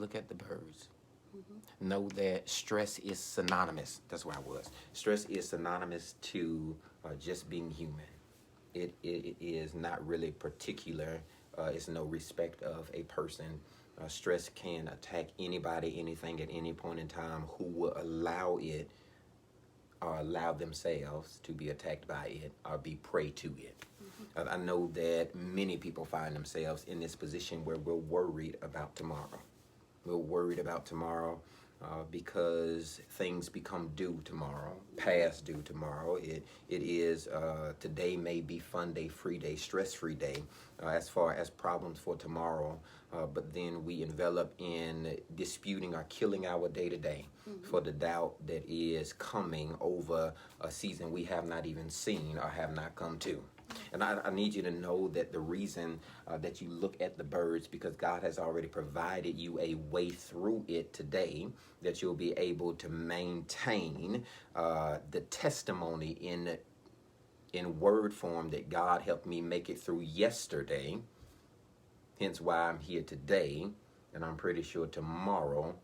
look at the birds. Know that stress is synonymous. That's where I was. Stress is synonymous to just being human. It is not really particular. It's no respect of a person. Stress can attack anybody, anything at any point in time who will allow it or allow themselves to be attacked by it or be prey to it. I know that many people find themselves in this position where we're worried about tomorrow. We're worried about tomorrow because things become due tomorrow, past due tomorrow. It is today may be fun day, free day, stress-free day as far as problems for tomorrow. But then we envelop in disputing or killing our day-to-day for the doubt that is coming over a season we have not even seen or have not come to. And I need you to know that the reason that you look at the birds, because God has already provided you a way through it today, that you'll be able to maintain the testimony in word form that God helped me make it through yesterday. Hence why I'm here today, and I'm pretty sure tomorrow,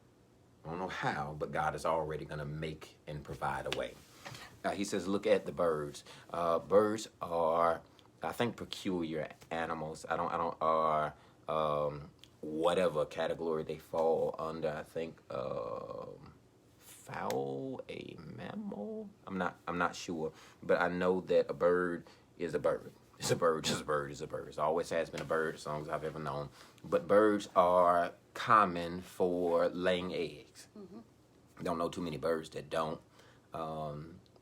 I don't know how, but God is already going to make and provide a way. He says, look at the birds. Birds are, I think, peculiar animals. I don't are whatever category they fall under. I think fowl, a mammal. I'm not sure, but I know that a bird is a bird. It's a bird. It's a bird. It's a bird. It always has been a bird as long as I've ever known. But birds are common for laying eggs. Don't know too many birds that don't.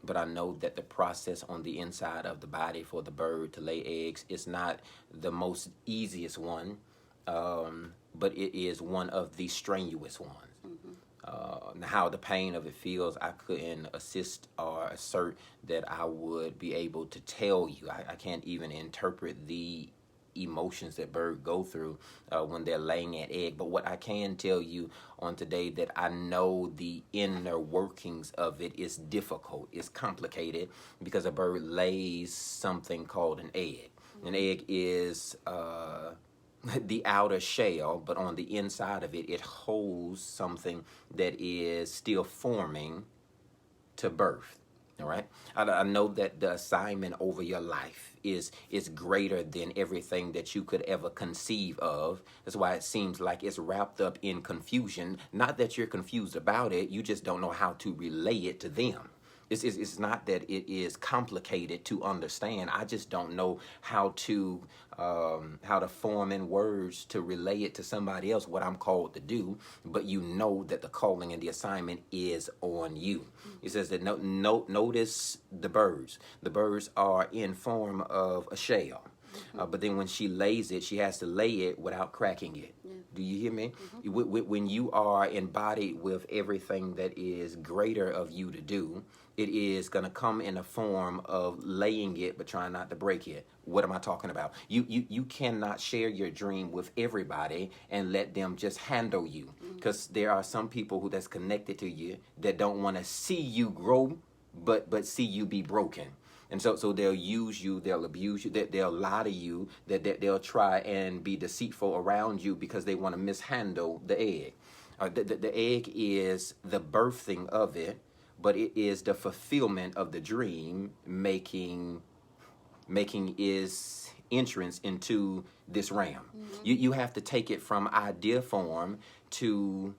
But I know that the process on the inside of the body for the bird to lay eggs is not the most easiest one, but it is one of the strenuous ones. How the pain of it feels, I couldn't assist or assert that I would be able to tell you. I can't even interpret the emotions that birds go through when they're laying an egg. But what I can tell you on today, that I know the inner workings of it is difficult, it's complicated, because a bird lays something called an egg. An egg is the outer shell, but on the inside of it, it holds something that is still forming to birth. All right. I know that the assignment over your life is greater than everything that you could ever conceive of. That's why it seems like it's wrapped up in confusion. Not that you're confused about it, you just don't know how to relay it to them. It's not that it is complicated to understand. I just don't know how to form in words to relay it to somebody else what I'm called to do. But you know that the calling and the assignment is on you. It says that notice the birds. The birds are in form of a shell. But then when she lays it, she has to lay it without cracking it. Yeah. Do you hear me? When you are embodied with everything that is greater of you to do, it is going to come in a form of laying it but trying not to break it. What am I talking about? You cannot share your dream with everybody and let them just handle you, because there are some people who that's connected to you that don't want to see you grow but see you be broken. And so they'll use you, they'll abuse you, they'll lie to you, that they'll try and be deceitful around you because they want to mishandle the egg. The egg is the birthing of it, but it is the fulfillment of the dream making its entrance into this realm. You have to take it from idea form to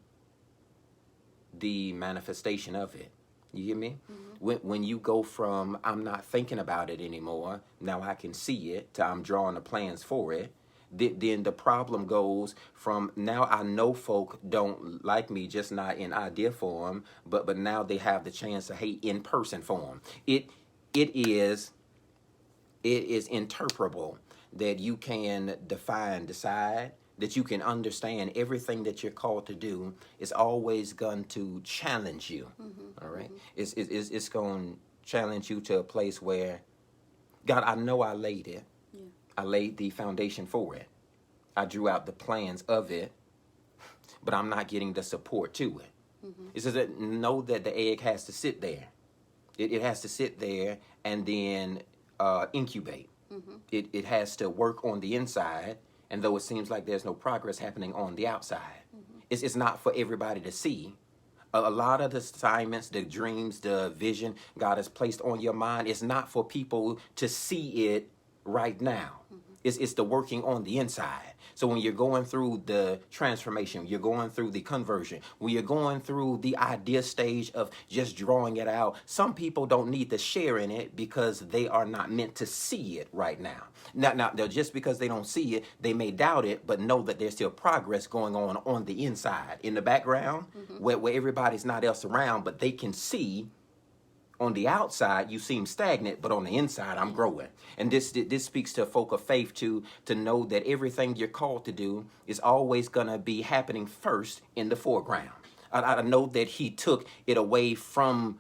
the manifestation of it. You hear me? When you go from I'm not thinking about it anymore, now I can see it, to I'm drawing the plans for it, then the problem goes from now I know folk don't like me, just not in idea form, but now they have the chance to hate in person form. It is interpretable that you can define, decide, that you can understand everything that you're called to do is always going to challenge you. All right? It's going to challenge you to a place where, God, I know I laid it. Yeah. I laid the foundation for it. I drew out the plans of it, but I'm not getting the support to it. It says that know that the egg has to sit there. It has to sit there and then incubate. It has to work on the inside. And though it seems like there's no progress happening on the outside, It's not for everybody to see. A lot of the assignments, the dreams, the vision God has placed on your mind is not for people to see it right now. It's the working on the inside. So when you're going through the transformation, you're going through the conversion, when you're going through the idea stage of just drawing it out, some people don't need to share in it because they are not meant to see it right now. Now, just because they don't see it, they may doubt it, but know that there's still progress going on the inside, in the background, where everybody's not else around, but they can see. On the outside, you seem stagnant, but on the inside, I'm growing. And this speaks to folk of faith to know that everything you're called to do is always going to be happening first in the foreground. I know that he took it away from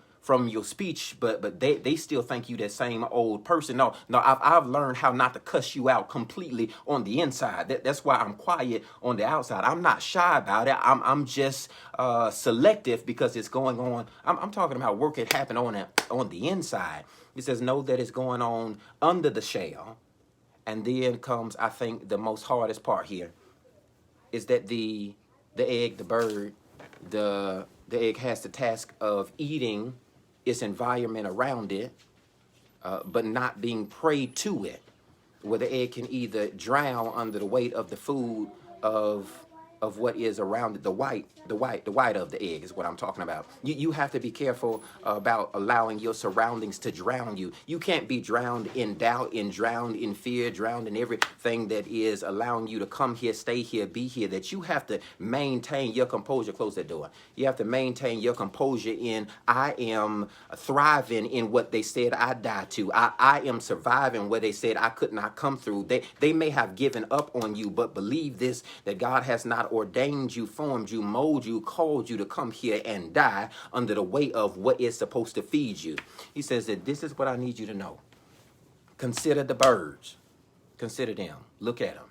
your speech, but they still think you that same old person. No, I've learned how not to cuss you out completely on the inside. That's why I'm quiet on the outside. I'm not shy about it. I'm just selective because it's going on. I'm talking about work it happen on the inside. It says know that it's going on under the shell, and then comes, I think, the most hardest part here is that the egg, the bird, the egg has the task of eating its environment around it, but not being prey to it, where the egg can either drown under the weight of the food of what is around it. The white of the egg is what I'm talking about. You have to be careful about allowing your surroundings to drown you. You can't be drowned in doubt, drowned in fear, drowned in everything that is allowing you to come here, stay here, be here. That you have to maintain your composure. Close that door. You have to maintain your composure in I am thriving in what they said I died to. I am surviving where they said I could not come through. They may have given up on you, but believe this, that God has not ordained you, formed you, molded you, called you to come here and die under the weight of what is supposed to feed you. He says that this is what I need you to know. Consider the birds. Consider them. Look at them.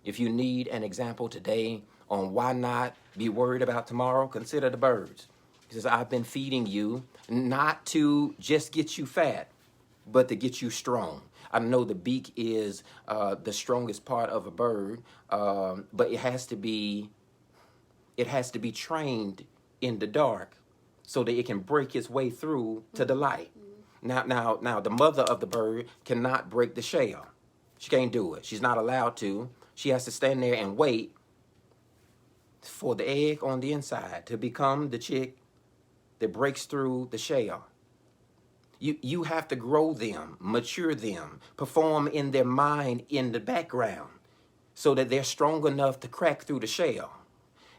If you need an example today on why not be worried about tomorrow, consider the birds. He says, I've been feeding you not to just get you fat, but to get you strong. I know the beak is the strongest part of a bird, but it has to be trained in the dark so that it can break its way through to the light. Now, the mother of the bird cannot break the shell. She can't do it. She's not allowed to. She has to stand there and wait for the egg on the inside to become the chick that breaks through the shell. You have to grow them, mature them, perform in their mind in the background so that they're strong enough to crack through the shell.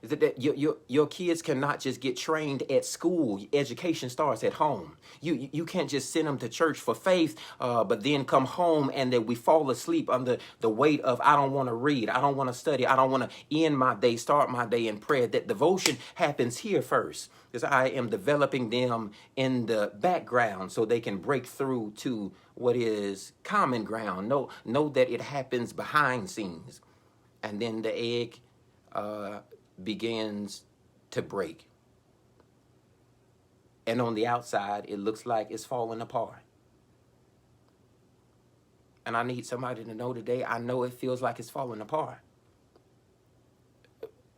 That your kids cannot just get trained at school. Education starts at home. You can't just send them to church for faith, but then come home and that we fall asleep under the weight of I don't want to read, I don't want to study, I don't want to end my day, start my day in prayer. That devotion happens here first, because I am developing them in the background so they can break through to what is common ground. Know that it happens behind scenes, and then the egg begins to break. And on the outside, it looks like it's falling apart. And I need somebody to know today, I know it feels like it's falling apart.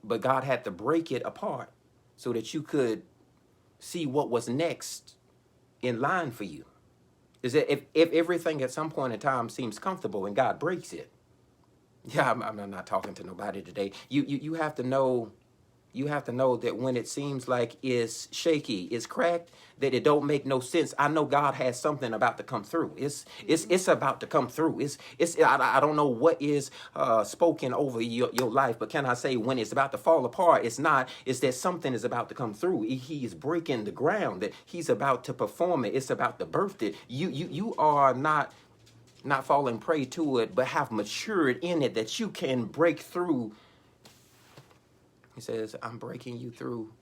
But God had to break it apart so that you could see what was next in line for you. Is that if everything at some point in time seems comfortable and God breaks it, yeah, I'm not talking to nobody today. You have to know. You have to know that when it seems like it's shaky, it's cracked, that it don't make no sense. I know God has something about to come through. It's about to come through. I don't know what is spoken over your life, but can I say when it's about to fall apart, it's that something is about to come through. He is breaking the ground, that he's about to perform it. It's about to birth it. You are not falling prey to it, but have matured in it that you can break through. He says, I'm breaking you through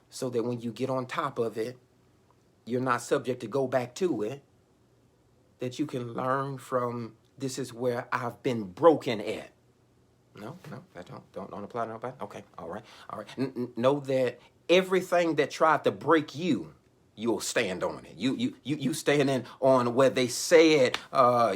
so that when you get on top of it, you're not subject to go back to it, that you can learn from this is where I've been broken at. No, that don't apply to nobody. Okay, all right. Know that everything that tried to break you you'll stand on it. You standing on where they said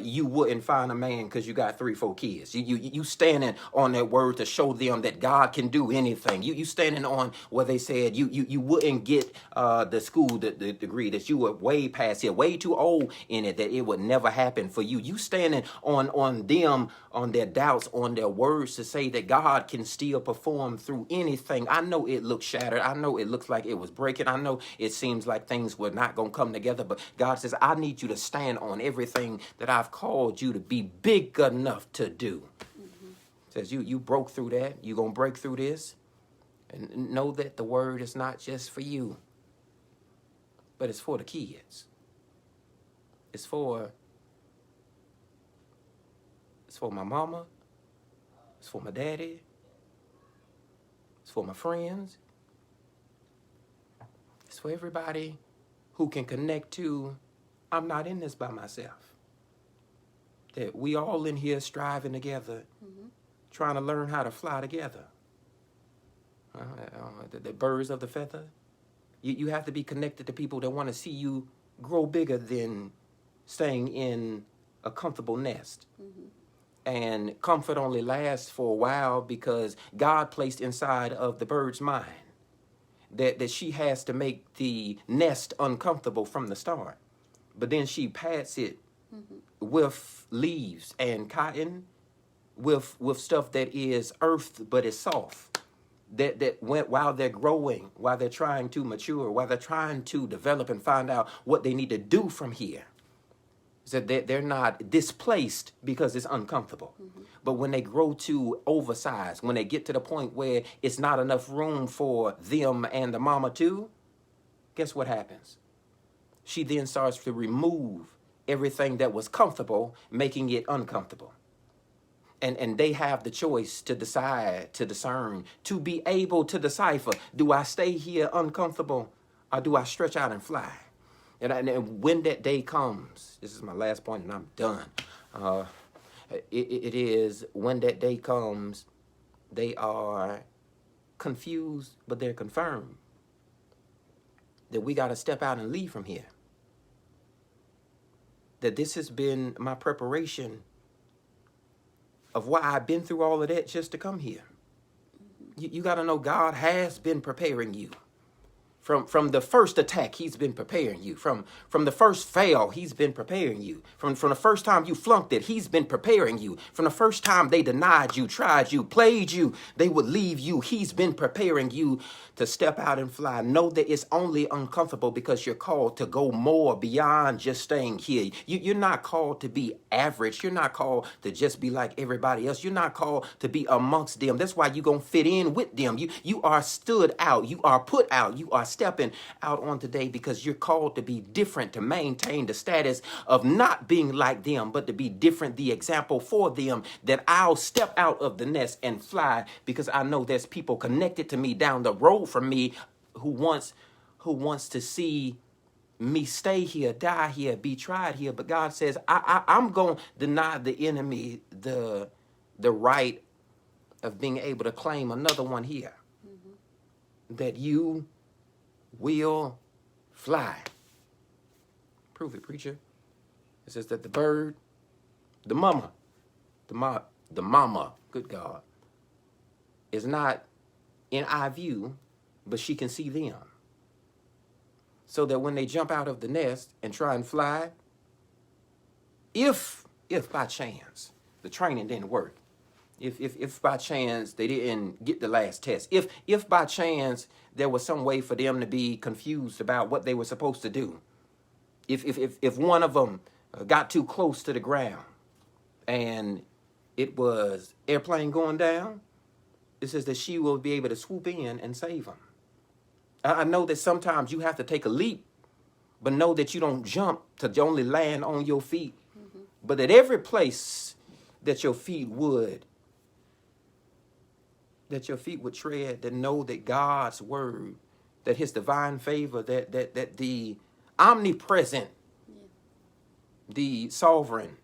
you wouldn't find a man because you got 3-4 kids. You standing on that word to show them that God can do anything. You standing on where they said you wouldn't get the school the degree, that you were way past here, way too old in it, that it would never happen for you. You standing on them, on their doubts, on their words to say that God can still perform through anything. I know it looks shattered. I know it looks like it was breaking. I know it seems like things were not going to come together, but God says, I need you to stand on everything that I've called you to be big enough to do. Says you broke through that. You're going to break through this. And know that the word is not just for you, but it's for the kids. It's for my mama. It's for my daddy. It's for my friends. It's for everybody who can connect to, I'm not in this by myself. That we all in here striving together, trying to learn how to fly together. The birds of the feather. You have to be connected to people that want to see you grow bigger than staying in a comfortable nest. And comfort only lasts for a while because God placed inside of the bird's mind that she has to make the nest uncomfortable from the start. But then she pads it with leaves and cotton, with stuff that is earth but is soft. That while they're growing, while they're trying to mature, while they're trying to develop and find out what they need to do from here, so that they're not displaced because it's uncomfortable. But when they grow to oversize, when they get to the point where it's not enough room for them and the mama too, guess what happens? She then starts to remove everything that was comfortable, making it uncomfortable. And they have the choice to decide, to discern, to be able to decipher, do I stay here uncomfortable or do I stretch out and fly? And when that day comes, this is my last point and I'm done. It is when that day comes, they are confused, but they're confirmed that we got to step out and leave from here. That this has been my preparation of why I've been through all of that just to come here. You got to know God has been preparing you. From the first attack, he's been preparing you. From the first fail, he's been preparing you. From the first time you flunked it, he's been preparing you. From the first time they denied you, tried you, played you, they would leave you. He's been preparing you to step out and fly. Know that it's only uncomfortable because you're called to go more beyond just staying here. You're not called to be average. You're not called to just be like everybody else. You're not called to be amongst them. That's why you're going to fit in with them. You are stood out. You are put out. You are stepping out on today because you're called to be different, to maintain the status of not being like them, but to be different, the example for them, that I'll step out of the nest and fly because I know there's people connected to me down the road from me who wants to see me stay here, die here, be tried here. But God says, I'm going to deny the enemy the right of being able to claim another one here. That you will fly. Prove it, preacher. It says that the bird, the mama, good God, is not in eye view, but she can see them. So that when they jump out of the nest and try and fly, if by chance the training didn't work, if by chance they didn't get the last test, if by chance there was some way for them to be confused about what they were supposed to do, if one of them got too close to the ground and it was airplane going down, it says that she will be able to swoop in and save them. I know that sometimes you have to take a leap, but know that you don't jump to only land on your feet, but at every place that your feet would tread, to know that God's word, that his divine favor, that the omnipresent, the sovereign,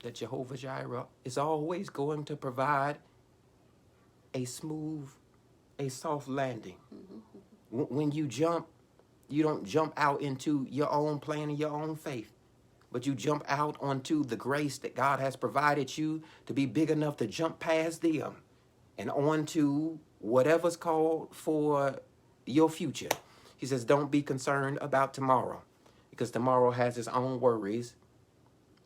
that Jehovah Jireh is always going to provide a soft landing. When you jump, you don't jump out into your own plan and your own faith, but you jump out onto the grace that God has provided you to be big enough to jump past them and onto whatever's called for your future. He says, don't be concerned about tomorrow, because tomorrow has its own worries.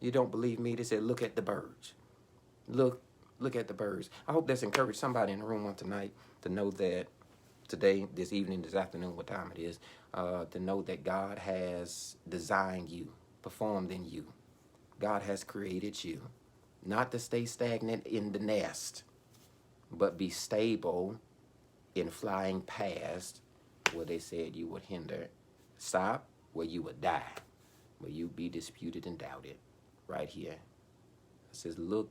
You don't believe me? They said, look at the birds. Look at the birds. I hope that's encouraged somebody in the room on tonight to know that today, this evening, this afternoon, what time it is, to know that God has designed you, performed in you. God has created you, not to stay stagnant in the nest, but be stable in flying past where they said you would hinder. Stop where you would die, where you be disputed and doubted. Right here. It says, look